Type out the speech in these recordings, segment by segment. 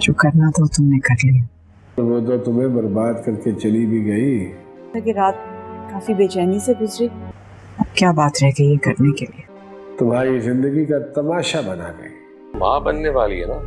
जो करना था तुमने कर लिया। तो वो तो तुम्हें बर्बाद करके चली भी गई। कि रात काफी बेचैनी से गुजरी। अब क्या बात रह गई है करने के लिए? तुम्हारी जिंदगी का तमाशा बना गई। माँ बनने वाली है ना,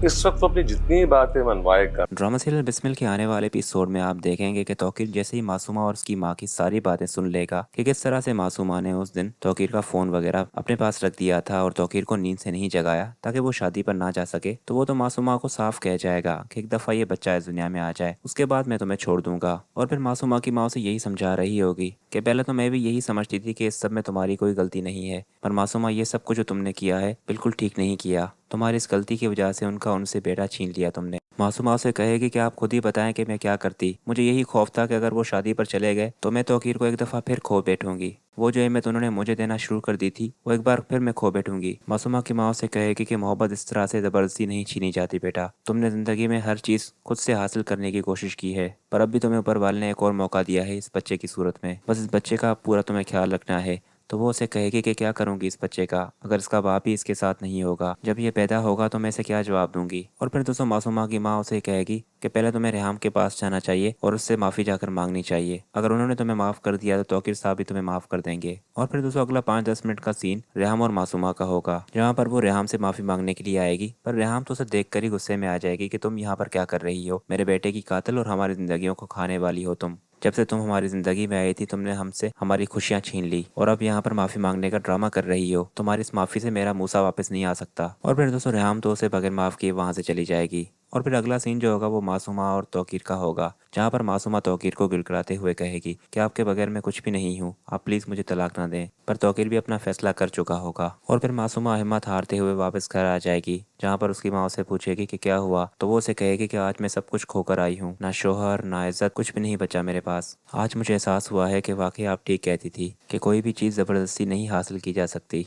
इस वक्त तो अपनी जितनी बातें मनवाए कर। ड्रामा सीरियल बिस्मिल के आने वाले एपिसोड में आप देखेंगे कि तौकीर जैसे ही मासूमा और उसकी माँ की सारी बातें सुन लेगा कि किस तरह से मासूमा ने उस दिन तौकीर का फोन वगैरह अपने पास रख दिया था और तौकीर को नींद से नहीं जगाया ताकि वो शादी पर ना जा सके। तो वो तो मासूमा को साफ कह जाएगा कि एक दफा ये बच्चा इस दुनिया में आ जाए, उसके बाद मैं तुम्हें छोड़ दूंगा। और फिर मासूमा की माँ उसे यही समझा रही होगी कि पहले तो मैं भी यही समझती थी कि इस सब में तुम्हारी कोई गलती नहीं है, पर मासूमा ये सब कुछ जो तुमने किया है बिल्कुल ठीक नहीं किया। तुम्हारी इस गलती की वजह से उनसे बेटा छीन लिया तुमने। मासूमा उसे कहेगी कि आप खुद ही बताएं कि मैं क्या करती। मुझे यही खौफ था कि अगर वो शादी पर चले गए तो मैं तौकीर को एक दफ़ा फिर खो बैठूंगी। वो जो अहमियत उन्होंने मुझे देना शुरू कर दी थी वो एक बार फिर मैं खो बैठूंगी। मासूमा की माँ उसे कहेगी कि मोहब्बत इस तरह से ज़बरदस्ती नहीं छीनी जाती बेटा। तुमने ज़िंदगी में हर चीज़ खुद से हासिल करने की कोशिश की है, पर अब भी तुम्हें ऊपर वाले ने एक और मौका दिया है इस बच्चे की सूरत में। बस इस बच्चे का पूरा तुम्हें ख्याल रखना है। तो वो उसे कहेगी कि क्या करूंगी इस बच्चे का, अगर इसका बाप ही इसके साथ नहीं होगा, जब ये पैदा होगा तो मैं इसे क्या जवाब दूंगी। और फिर दोस्तों मासूमा की माँ उसे कहेगी कि पहले तुम्हें रेहाम के पास जाना चाहिए और उससे माफ़ी जाकर मांगनी चाहिए। अगर उन्होंने तुम्हें माफ़ कर दिया तो तौकीर साहब भी तुम्हें माफ़ कर देंगे। और फिर दोस्तों अगला 5-10 मिनट का सीन रेहाम और मासूमा का होगा, जहाँ पर वो रेहाम से माफ़ी मांगने के लिए आएगी। पर रेहाम तो उसे देख कर ही गुस्से में आ जाएगी कि तुम यहाँ पर क्या कर रही हो, मेरे बेटे की कातिल और हमारी जिंदगियों को खाने वाली हो तुम। जब से तुम हमारी जिंदगी में आई थी तुमने हमसे हमारी खुशियां छीन ली और अब यहाँ पर माफी मांगने का ड्रामा कर रही हो। तुम्हारी इस माफी से मेरा मूसा वापस नहीं आ सकता। और फिर दोस्तों रेहाम तो उसे बगैर माफ किए वहां से चली जाएगी। और फिर अगला सीन जो होगा वो मासूमा और तौकीर का होगा, जहाँ पर मासूमा तौकीर को गिड़गिड़ाते हुए कहेगी कि आपके बगैर मैं कुछ भी नहीं हूँ, आप प्लीज़ मुझे तलाक ना दें। पर तौकीर भी अपना फैसला कर चुका होगा। और फिर मासूमा हिम्मत हारते हुए वापस घर आ जाएगी, जहाँ पर उसकी माँ उसे पूछेगी कि क्या हुआ, तो वो उसे कहेगी कि आज मैं सब कुछ खोकर आई हूँ, ना शोहर ना इज्जत, कुछ भी नहीं बचा मेरे पास। आज मुझे एहसास हुआ है कि वाकई आप ठीक कहती थी कि कोई भी चीज़ ज़बरदस्ती नहीं हासिल की जा सकती।